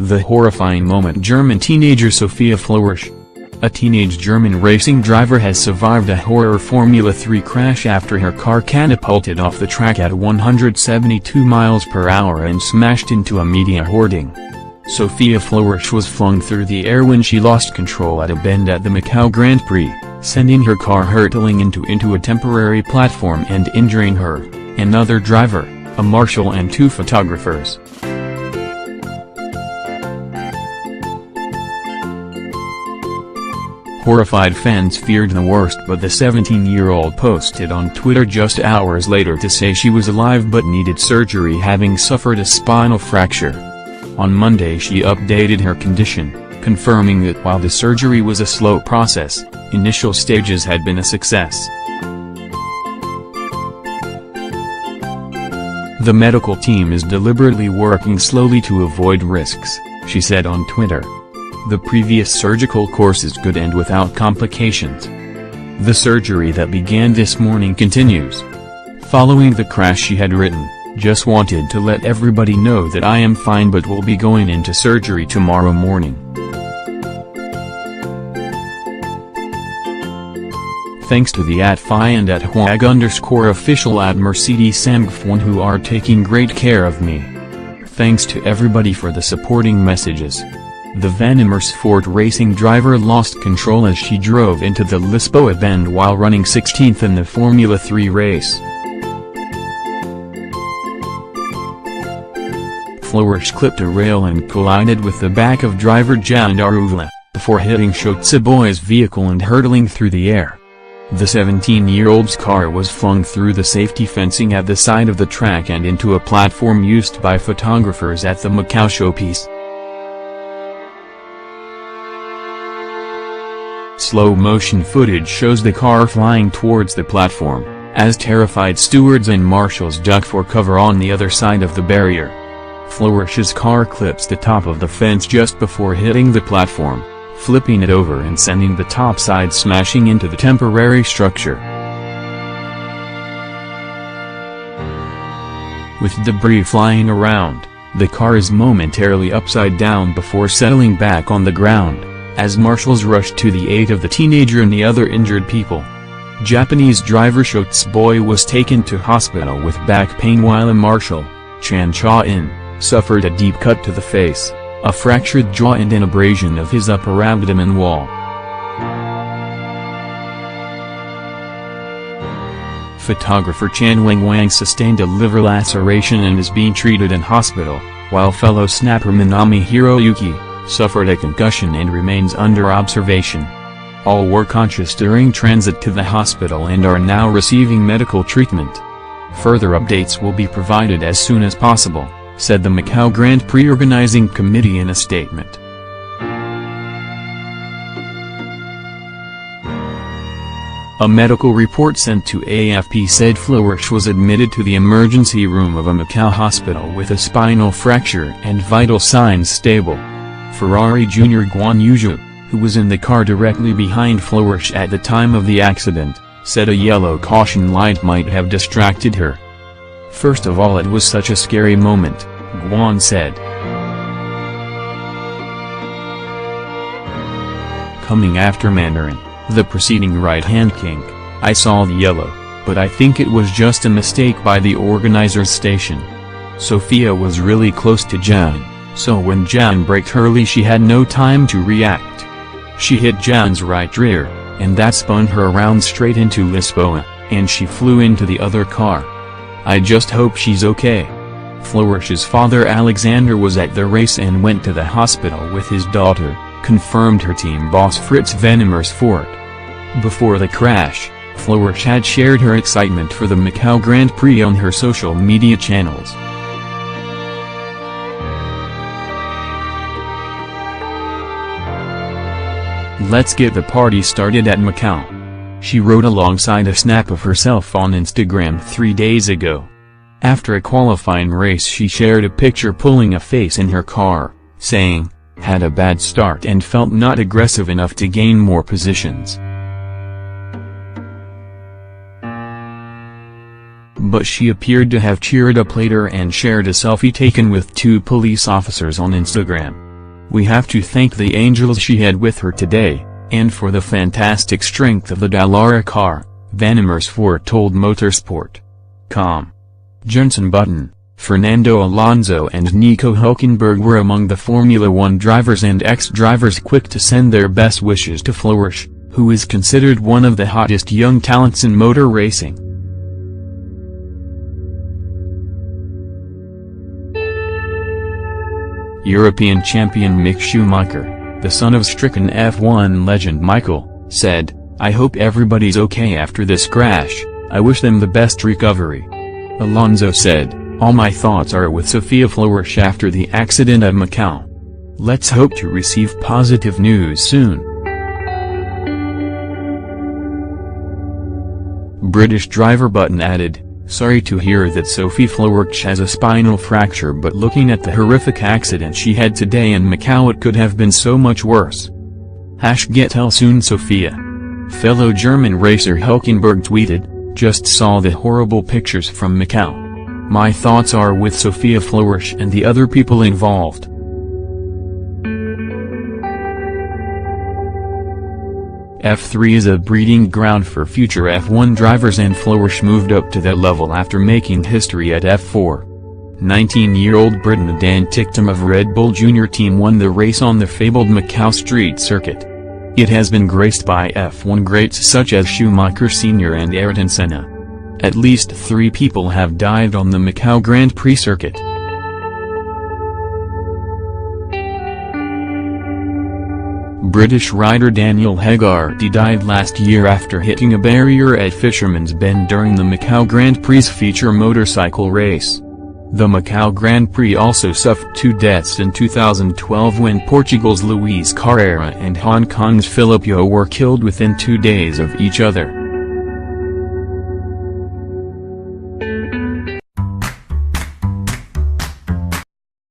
The horrifying moment. German teenager Sophia Floersch, a teenage German racing driver, has survived a horror Formula 3 crash after her car catapulted off the track at 172 miles per hour and smashed into a media hoarding. Sophia Floersch was flung through the air when she lost control at a bend at the Macau Grand Prix, sending her car hurtling into a temporary platform and injuring her, another driver, a marshal and 2 photographers. Horrified fans feared the worst, but the 17-year-old posted on Twitter just hours later to say she was alive but needed surgery, having suffered a spinal fracture. On Monday she updated her condition, confirming that while the surgery was a slow process, initial stages had been a success. The medical team is deliberately working slowly to avoid risks, she said on Twitter. The previous surgical course is good and without complications. The surgery that began this morning continues. Following the crash she had written, "Just wanted to let everybody know that I am fine but will be going into surgery tomorrow morning." Thanks to the @Fi and @Hwag_official @Mercedes-Samgfwan who are taking great care of me. Thanks to everybody for the supporting messages. The Van Amersfoort racing driver lost control as she drove into the Lisboa bend while running 16th in the Formula 3 race. Floersch clipped a rail and collided with the back of driver Jan Daruvla, before hitting Schottseboy's vehicle and hurtling through the air. The 17-year-old's car was flung through the safety fencing at the side of the track and into a platform used by photographers at the Macau showpiece. Slow-motion footage shows the car flying towards the platform, as terrified stewards and marshals duck for cover on the other side of the barrier. Floersch's car clips the top of the fence just before hitting the platform, flipping it over and sending the top side smashing into the temporary structure. With debris flying around, the car is momentarily upside down before settling back on the ground, as marshals rushed to the aid of the teenager and the other injured people. Japanese driver Schottseboy was taken to hospital with back pain while a marshal, Chan Cha-in, suffered a deep cut to the face, a fractured jaw and an abrasion of his upper abdomen wall. Photographer Chan Wang sustained a liver laceration and is being treated in hospital, while fellow snapper Minami Hiroyuki suffered a concussion and remains under observation. All were conscious during transit to the hospital and are now receiving medical treatment. Further updates will be provided as soon as possible, said the Macau Grand Prix organizing committee in a statement. A medical report sent to AFP said Floersch was admitted to the emergency room of a Macau hospital with a spinal fracture and vital signs stable. Ferrari Jr. Guan Yuzhu, who was in the car directly behind Floersch at the time of the accident, said a yellow caution light might have distracted her. "First of all, it was such a scary moment," Guan said. Coming after Mandarin, the preceding right-hand kink, "I saw the yellow, but I think it was just a mistake by the organizer's station. Sophia was really close to Jan. So when Jan braked early she had no time to react. She hit Jan's right rear, and that spun her around straight into Lisboa, and she flew into the other car. I just hope she's okay." Floersch's father Alexander was at the race and went to the hospital with his daughter, confirmed her team boss Fritz Van Amersfoort. Before the crash, Floersch had shared her excitement for the Macau Grand Prix on her social media channels. "Let's get the party started at Macau," she wrote alongside a snap of herself on Instagram 3 days ago. After a qualifying race she shared a picture pulling a face in her car, saying, "Had a bad start and felt not aggressive enough to gain more positions. But she appeared to have cheered up later and shared a selfie taken with 2 police officers on Instagram, We have to thank the angels she had with her today, and for the fantastic strength of the Dallara car, Van Amersfoort told Motorsport.com. Jenson Button, Fernando Alonso and Nico Hülkenberg were among the Formula One drivers and ex-drivers quick to send their best wishes to Floersch, who is considered one of the hottest young talents in motor racing. European champion Mick Schumacher, the son of stricken F1 legend Michael, said, "I hope everybody's okay after this crash, I wish them the best recovery." Alonso said, "All my thoughts are with Sophia Floersch after the accident at Macau. Let's hope to receive positive news soon." British driver Button added, "Sorry to hear that Sophie Floersch has a spinal fracture, but looking at the horrific accident she had today in Macau, it could have been so much worse. Get well soon, Sophia." Fellow German racer Hülkenberg tweeted, "Just saw the horrible pictures from Macau. My thoughts are with Sophia Floersch and the other people involved." F3 is a breeding ground for future F1 drivers, and Floersch moved up to that level after making history at F4. 19-year-old Briton Dan Ticktum of Red Bull Junior Team won the race on the fabled Macau street circuit. It has been graced by F1 greats such as Schumacher Sr. and Ayrton Senna. At least 3 people have died on the Macau Grand Prix circuit. British rider Daniel Hegarty died last year after hitting a barrier at Fisherman's Bend during the Macau Grand Prix feature motorcycle race. The Macau Grand Prix also suffered 2 deaths in 2012 when Portugal's Luís Carreira and Hong Kong's Filipe were killed within 2 days of each other.